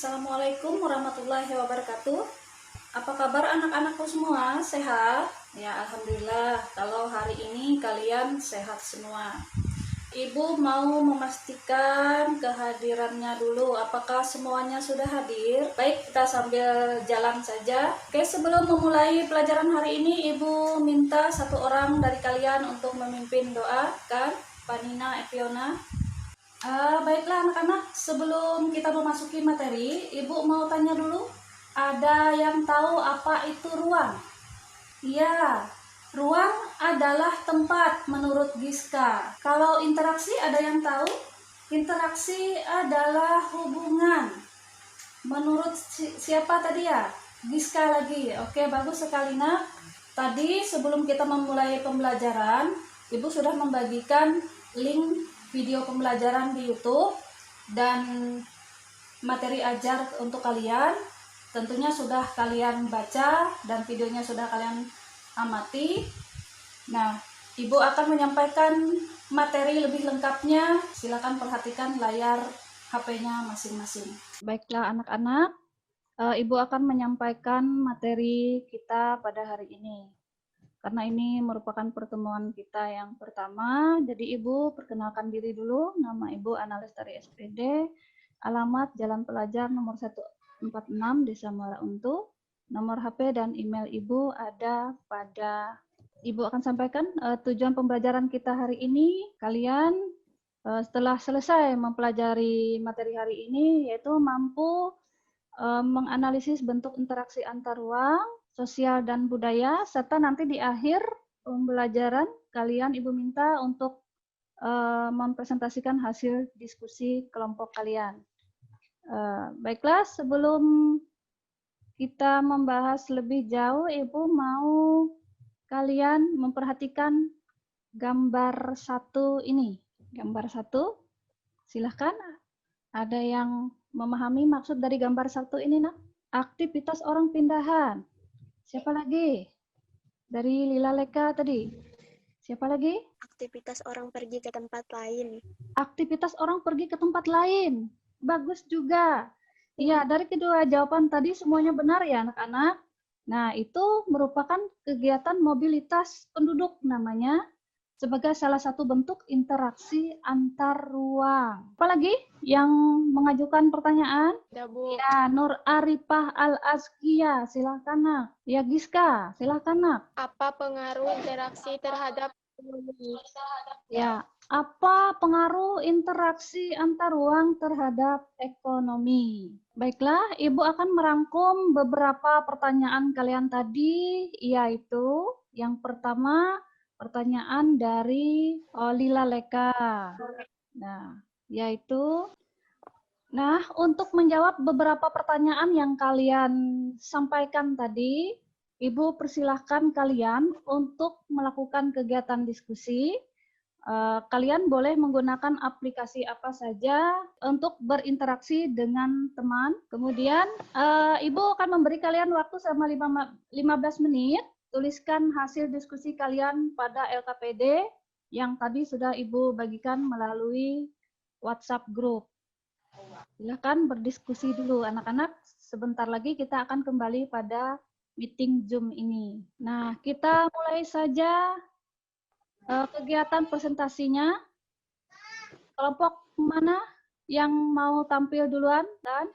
Assalamualaikum warahmatullahi wabarakatuh. Apa kabar anak-anakku semua? Sehat? Ya, alhamdulillah. Kalau hari ini kalian sehat semua. Ibu mau memastikan kehadirannya dulu. Apakah semuanya sudah hadir? Baik, kita sambil jalan saja. Oke, sebelum memulai pelajaran hari ini, Ibu minta satu orang dari kalian untuk memimpin doa, kan? Panina Epiona. Baiklah anak-anak, sebelum kita memasuki materi, Ibu mau tanya dulu, ada yang tahu apa itu ruang? Iya, ruang adalah tempat menurut Giska. Kalau interaksi ada yang tahu? Interaksi adalah hubungan. Menurut siapa tadi ya? Giska lagi. Oke, bagus sekali nak. Tadi sebelum kita memulai pembelajaran, Ibu sudah membagikan link video pembelajaran di YouTube dan materi ajar untuk kalian. Tentunya sudah kalian baca dan videonya sudah kalian amati. Nah, Ibu akan menyampaikan materi lebih lengkapnya. Silakan perhatikan layar HP-nya masing-masing. Baiklah anak-anak, Ibu akan menyampaikan materi kita pada hari ini. Karena ini merupakan pertemuan kita yang pertama, jadi Ibu perkenalkan diri dulu. Nama Ibu Analis dari SPD, alamat Jalan Pelajar nomor 146 Desa Muara Untu. Nomor HP dan email Ibu ada pada Ibu akan sampaikan tujuan pembelajaran kita hari ini. Kalian setelah selesai mempelajari materi hari ini, yaitu mampu menganalisis bentuk interaksi antar ruang, sosial dan budaya, serta nanti di akhir pembelajaran kalian Ibu minta untuk mempresentasikan hasil diskusi kelompok kalian. Baiklah, sebelum kita membahas lebih jauh, Ibu mau kalian memperhatikan gambar satu ini. Gambar satu, silahkan. Ada yang memahami maksud dari gambar satu ini, nak? Aktivitas orang pindahan. Siapa lagi? Dari Lila Leka tadi. Siapa lagi? Aktivitas orang pergi ke tempat lain. Aktivitas orang pergi ke tempat lain. Bagus juga. Iya, dari kedua jawaban tadi semuanya benar ya anak-anak. Nah, itu merupakan kegiatan mobilitas penduduk namanya sebagai salah satu bentuk interaksi antar ruang. Apalagi yang mengajukan pertanyaan? Ya, Bu. Ya, Nur Arifah Al-Azkia, silakan nak. Ya, Giska, silakan nak. Apa pengaruh interaksi terhadap ekonomi? Ya, apa pengaruh interaksi antar ruang terhadap ekonomi? Baiklah, Ibu akan merangkum beberapa pertanyaan kalian tadi, yaitu yang pertama, pertanyaan dari Lila Leka. Nah, untuk menjawab beberapa pertanyaan yang kalian sampaikan tadi, Ibu persilahkan kalian untuk melakukan kegiatan diskusi. Kalian boleh menggunakan aplikasi apa saja untuk berinteraksi dengan teman. Kemudian, Ibu akan memberi kalian waktu selama 15 menit. Tuliskan hasil diskusi kalian pada LKPD yang tadi sudah Ibu bagikan melalui WhatsApp group. Silakan berdiskusi dulu anak-anak. Sebentar lagi kita akan kembali pada meeting Zoom ini. Nah, kita mulai saja kegiatan presentasinya. Kelompok mana yang mau tampil duluan? Dan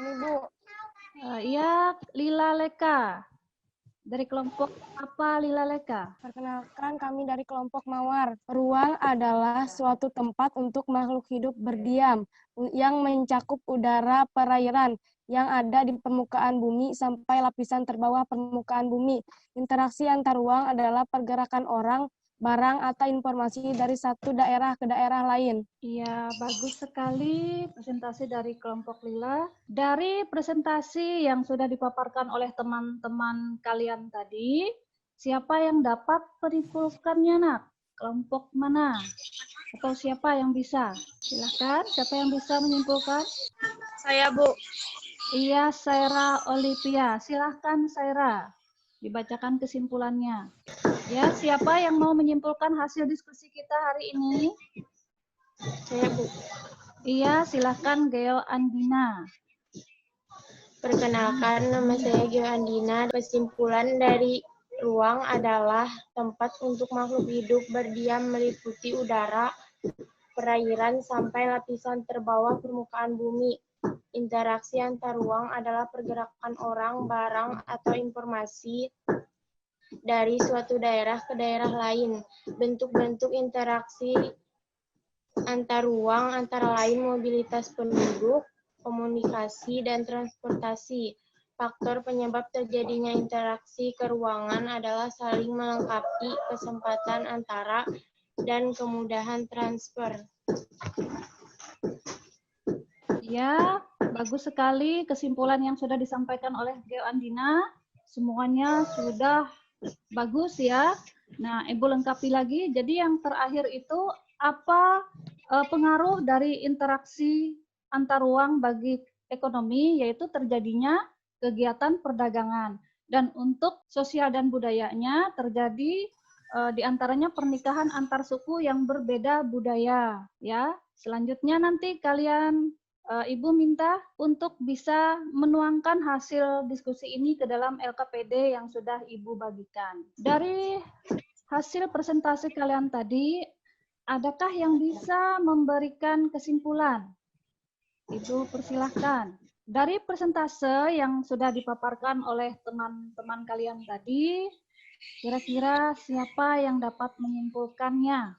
Ini, Bu. Iya, Lila Leka. Dari kelompok apa Lila Leka? Perkenalkan, kami dari kelompok Mawar. Ruang adalah suatu tempat untuk makhluk hidup berdiam yang mencakup udara perairan yang ada di permukaan bumi sampai lapisan terbawah permukaan bumi. Interaksi antar ruang adalah pergerakan orang, barang, atau informasi dari satu daerah ke daerah lain. Iya, bagus sekali presentasi dari kelompok Lila. Dari presentasi yang sudah dipaparkan oleh teman-teman kalian tadi, siapa yang dapat menyimpulkannya, nak? Kelompok mana? Atau siapa yang bisa? Silahkan, siapa yang bisa menyimpulkan? Saya, Bu. Iya, Saira Olivia. Silahkan, Saira. Dibacakan kesimpulannya. Ya, siapa yang mau menyimpulkan hasil diskusi kita hari ini? Saya, Bu. Iya, silakan Geo Andina. Perkenalkan, nama saya Geo Andina. Kesimpulan dari ruang adalah tempat untuk makhluk hidup berdiam meliputi udara, perairan, sampai lapisan terbawah permukaan bumi. Interaksi antar ruang adalah pergerakan orang, barang, atau informasi dari suatu daerah ke daerah lain. Bentuk-bentuk interaksi antar ruang antara lain mobilitas penduduk, komunikasi, dan transportasi. Faktor penyebab terjadinya interaksi keruangan adalah saling melengkapi, kesempatan antara, dan kemudahan transfer. Ya, bagus sekali kesimpulan yang sudah disampaikan oleh Geo Andina. Semuanya sudah bagus ya. Nah, Ibu lengkapi lagi. Jadi yang terakhir itu apa pengaruh dari interaksi antar ruang bagi ekonomi, yaitu terjadinya kegiatan perdagangan. Dan untuk sosial dan budayanya terjadi di antaranya pernikahan antar suku yang berbeda budaya. Ya, selanjutnya nanti kalian Ibu minta untuk bisa menuangkan hasil diskusi ini ke dalam LKPD yang sudah Ibu bagikan. Dari hasil presentasi kalian tadi, adakah yang bisa memberikan kesimpulan? Ibu persilahkan. Dari persentase yang sudah dipaparkan oleh teman-teman kalian tadi, kira-kira siapa yang dapat menyimpulkannya?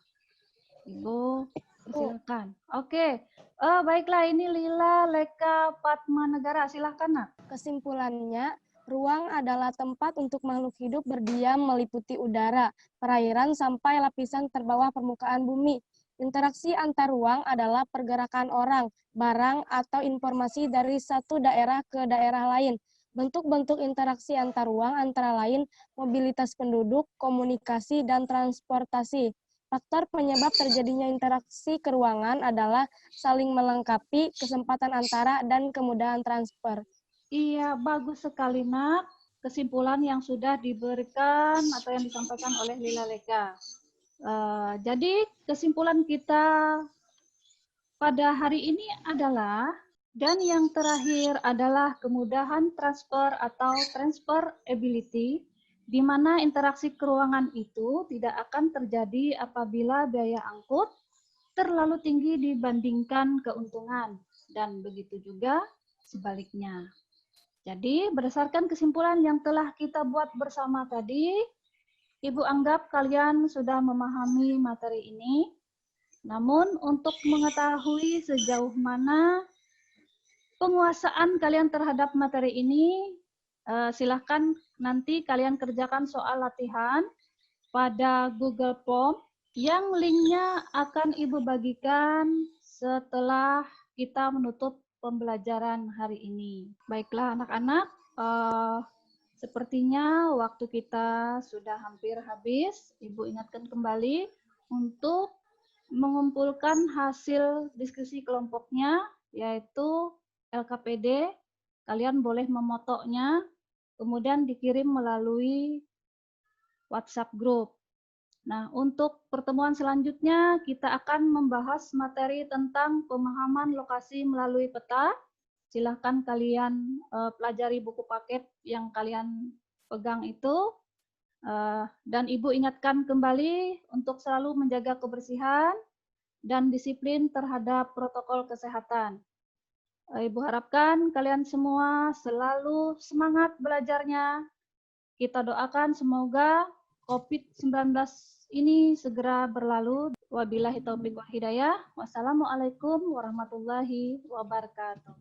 Ibu persilakan. Oke. Baiklah, ini Lila Leka Padma Negara. Silahkan, Nak. Kesimpulannya, ruang adalah tempat untuk makhluk hidup berdiam meliputi udara, perairan, sampai lapisan terbawah permukaan bumi. Interaksi antar ruang adalah pergerakan orang, barang, atau informasi dari satu daerah ke daerah lain. Bentuk-bentuk interaksi antar ruang antara lain mobilitas penduduk, komunikasi, dan transportasi. Faktor penyebab terjadinya interaksi keruangan adalah saling melengkapi, kesempatan antara, dan kemudahan transfer. Iya, bagus sekali, Nak. Kesimpulan yang sudah diberikan atau yang disampaikan oleh Lila Leka. Jadi kesimpulan kita pada hari ini adalah, dan yang terakhir adalah kemudahan transfer atau transferability, di mana interaksi keruangan itu tidak akan terjadi apabila biaya angkut terlalu tinggi dibandingkan keuntungan, dan begitu juga sebaliknya. Jadi berdasarkan kesimpulan yang telah kita buat bersama tadi, Ibu anggap kalian sudah memahami materi ini. Namun untuk mengetahui sejauh mana penguasaan kalian terhadap materi ini, silahkan nanti kalian kerjakan soal latihan pada Google Form yang linknya akan Ibu bagikan setelah kita menutup pembelajaran hari ini. Baiklah anak-anak, sepertinya waktu kita sudah hampir habis. Ibu ingatkan kembali untuk mengumpulkan hasil diskusi kelompoknya, yaitu LKPD. Kalian boleh memotoknya, kemudian dikirim melalui WhatsApp group. Nah, untuk pertemuan selanjutnya kita akan membahas materi tentang pemahaman lokasi melalui peta. Silahkan kalian pelajari buku paket yang kalian pegang itu. Dan Ibu ingatkan kembali untuk selalu menjaga kebersihan dan disiplin terhadap protokol kesehatan. Ibu harapkan kalian semua selalu semangat belajarnya. Kita doakan semoga COVID-19 ini segera berlalu. Wabillahi taufiq wal hidayah. Wassalamualaikum warahmatullahi wabarakatuh.